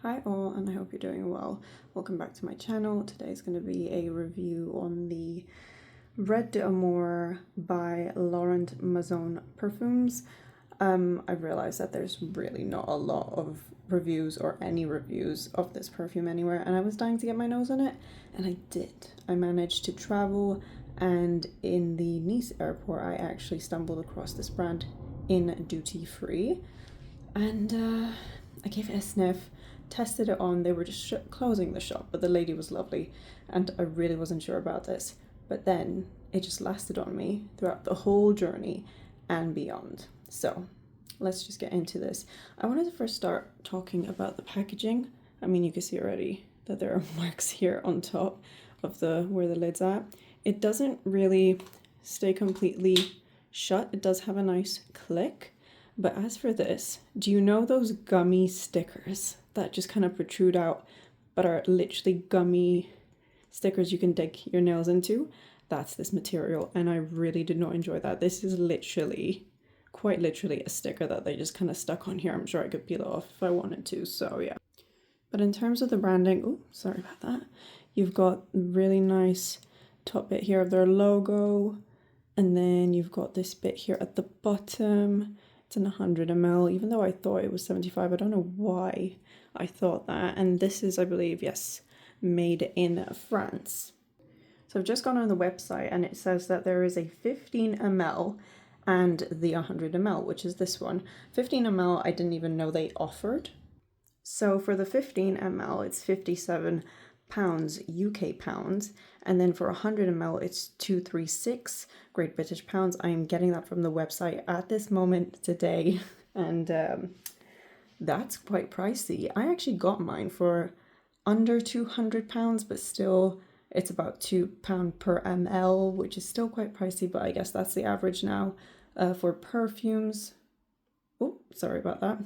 Hi all, and I hope you're doing well. Welcome back to my channel. Today is going to be a review on the Red d'Amour by Laurent Mazzone Parfumes. I've realized that there's really not a lot of reviews or any reviews of this perfume anywhere, and I was dying to get my nose on it, and I did. I managed to travel, and in the Nice airport I actually stumbled across this brand in duty free, and I gave it a sniff, tested it on. They were just closing the shop, but the lady was lovely, and I really wasn't sure about this, but then it just lasted on me throughout the whole journey and beyond. So let's just get into this. I wanted to first start talking about the packaging. I mean, you can see already that there are marks here on top of where the lid's at. It doesn't really stay completely shut. It does have a nice click. But as for this, do you know those gummy stickers that just kind of protrude out but are literally gummy stickers you can dig your nails into? That's this material, and I really did not enjoy that. This is literally, quite literally, a sticker that they just kind of stuck on here. I'm sure I could peel it off if I wanted to, so yeah. But in terms of the branding, oh, sorry about that. You've got really nice top bit here of their logo, and then you've got this bit here at the bottom. It's in 100 ml, even though I thought it was 75. I don't know why I thought that. And this is, I believe, yes, made in France. So I've just gone on the website and it says that there is a 15 ml and the 100 ml, which is this one. 15 ml, I didn't even know they offered. So for the 15 ml, it's 57 pounds, UK pounds, and then for 100 ml it's 236 Great British pounds. I am getting that from the website at this moment today, and that's quite pricey. I actually got mine for under 200 pounds, but still it's about £2 per ml, which is still quite pricey, but I guess that's the average now for perfumes. Oh, sorry about that.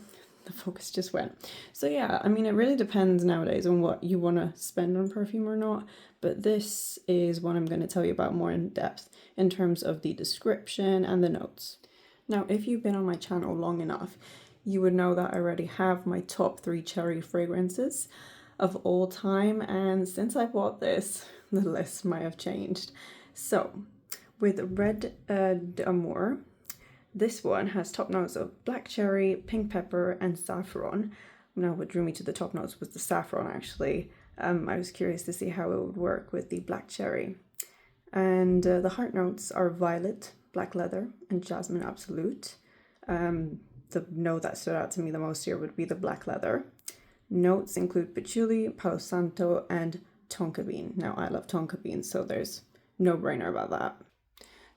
The focus just went. So yeah, I mean, it really depends nowadays on what you want to spend on perfume or not, but this is what I'm going to tell you about more in depth in terms of the description and the notes. Now, if you've been on my channel long enough, you would know that I already have my top 3 cherry fragrances of all time, and since I bought this, the list might have changed. So, with Red d'Amour, this one has top notes of black cherry, pink pepper, and saffron. Now, what drew me to the top notes was the saffron, actually. I was curious to see how it would work with the black cherry. And the heart notes are violet, black leather, and jasmine absolute. The note that stood out to me the most here would be the black leather. Notes include patchouli, palo santo, and tonka bean. Now, I love tonka bean, so there's no brainer about that.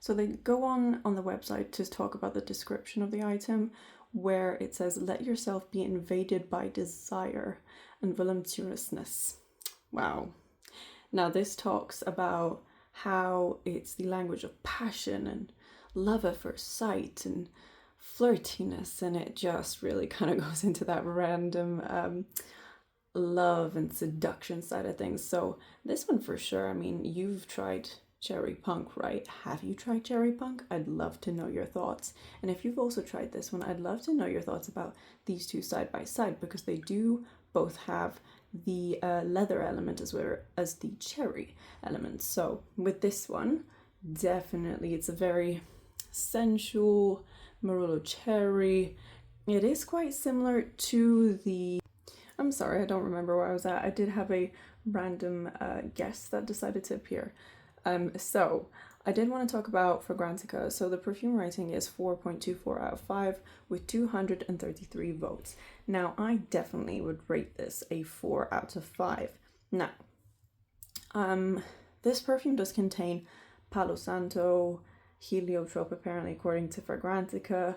So they go on the website to talk about the description of the item, where it says, let yourself be invaded by desire and voluptuousness. Wow. Now this talks about how it's the language of passion and love at first sight and flirtiness, and it just really kind of goes into that random love and seduction side of things. So this one for sure, I mean, you've tried cherry punk, right? Have you tried cherry punk? I'd love to know your thoughts. And if you've also tried this one, I'd love to know your thoughts about these two side by side, because they do both have the leather element as well as the cherry element. So with this one, definitely it's a very sensual Marullo cherry. It is quite similar to the, I'm sorry, I don't remember where I was at. I did have a random guest that decided to appear. So I did want to talk about Fragrantica. So the perfume rating is 4.24 out of 5 with 233 votes. Now, I definitely would rate this a 4 out of 5. Now, this perfume does contain Palo Santo, heliotrope apparently according to Fragrantica,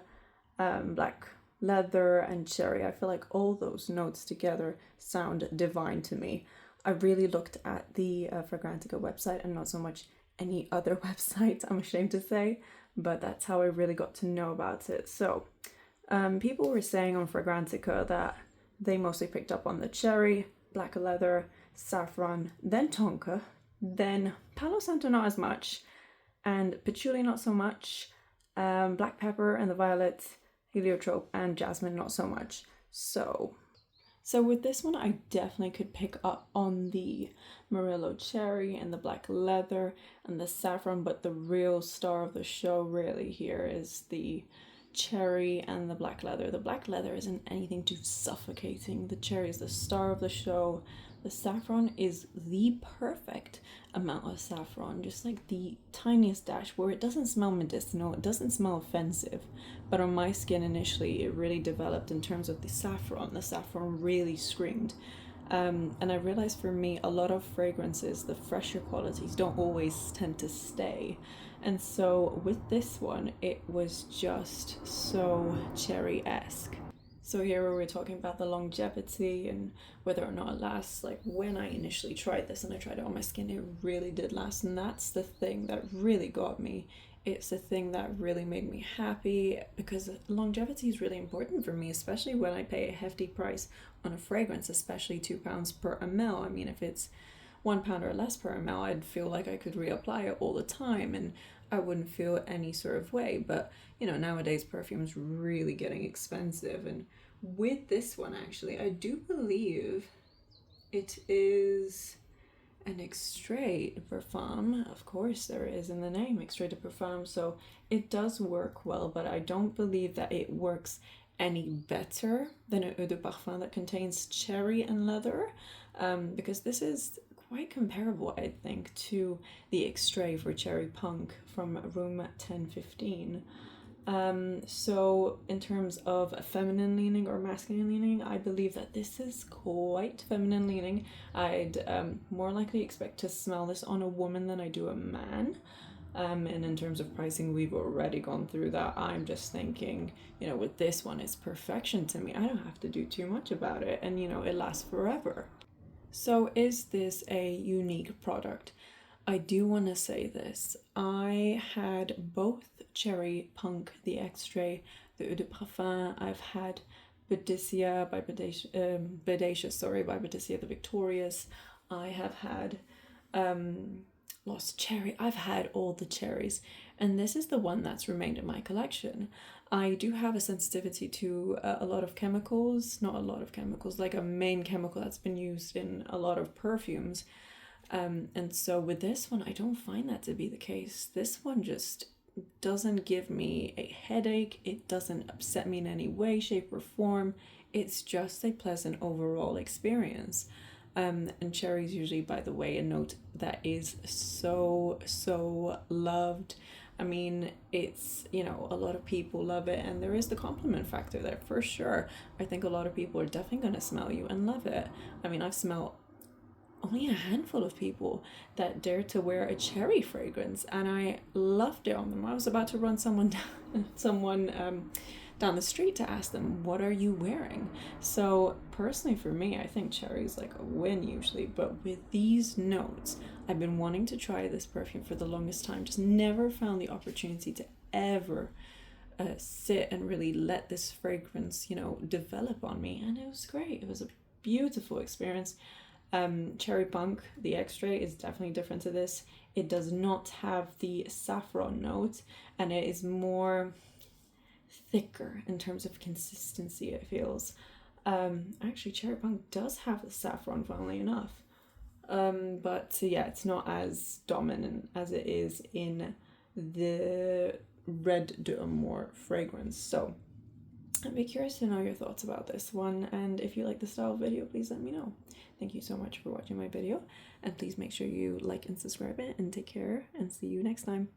black leather, and cherry. I feel like all those notes together sound divine to me. I really looked at the Fragrantica website and not so much any other website, I'm ashamed to say, but that's how I really got to know about it. So people were saying on Fragrantica that they mostly picked up on the cherry, black leather, saffron, then tonka, then Palo Santo not as much, and patchouli not so much, black pepper and the violet, heliotrope, and jasmine not so much. So So with this one, I definitely could pick up on the Morello cherry and the black leather and the saffron, but the real star of the show really here is the cherry and the black leather. The black leather isn't anything too suffocating. The cherry is the star of the show. The saffron is the perfect amount of saffron, just like the tiniest dash where it doesn't smell medicinal, it doesn't smell offensive. But on my skin initially, it really developed in terms of the saffron. The saffron really screamed. And I realized for me, a lot of fragrances, the fresher qualities don't always tend to stay. And so with this one, it was just so cherry-esque. So here we were talking about the longevity and whether or not it lasts. Like when I initially tried this and I tried it on my skin, it really did last. And that's the thing that really got me. It's the thing that really made me happy because longevity is really important for me, especially when I pay a hefty price on a fragrance, especially £2 per ml. I mean, if it's £1 or less per ml, I'd feel like I could reapply it all the time and I wouldn't feel any sort of way. But you know, nowadays perfume's really getting expensive, and with this one actually, I do believe it is an extrait de parfum. Of course, there is in the name, extrait de parfum, so it does work well, but I don't believe that it works any better than an eau de parfum that contains cherry and leather, because this is quite comparable, I think, to the extrait for Cherry Punk from room 1015. So in terms of feminine leaning or masculine leaning, I believe that this is quite feminine leaning. I'd more likely expect to smell this on a woman than I do a man. And in terms of pricing, we've already gone through that. I'm just thinking, you know, with this one, it's perfection to me. I don't have to do too much about it, and you know, it lasts forever. So is this a unique product? I do want to say this. I had both Cherry Punk, the extrait, the Eau de Parfum. I've had Boadicea by Bodacious, sorry, by Boadicea the Victorious. I have had Lost Cherry. I've had all the cherries, and this is the one that's remained in my collection. I do have a sensitivity to a lot of chemicals, not a lot of chemicals, like a main chemical that's been used in a lot of perfumes. And so with this one, I don't find that to be the case. This one just doesn't give me a headache. It doesn't upset me in any way, shape, or form. It's just a pleasant overall experience. And cherry is usually, by the way, a note that is so loved. I mean, it's, you know, a lot of people love it, and there is the compliment factor there for sure. I think a lot of people are definitely going to smell you and love it. I mean, I've smelled only a handful of people that dared to wear a cherry fragrance, and I loved it on them. I was about to run someone down the street to ask them, what are you wearing? So personally for me, I think cherry is like a win usually, but with these notes, I've been wanting to try this perfume for the longest time, just never found the opportunity to ever sit and really let this fragrance, you know, develop on me, and it was great. It was a beautiful experience. Cherry Punk, the extrait, is definitely different to this. It does not have the saffron note, and it is more thicker in terms of consistency, it feels. Actually, Cherry Punk does have the saffron, funnily enough. But yeah, it's not as dominant as it is in the Red d'Amour fragrance. So I'd be curious to know your thoughts about this one, and if you like the style of video, please let me know. Thank you so much for watching my video, and please make sure you like and subscribe it, and take care, and see you next time.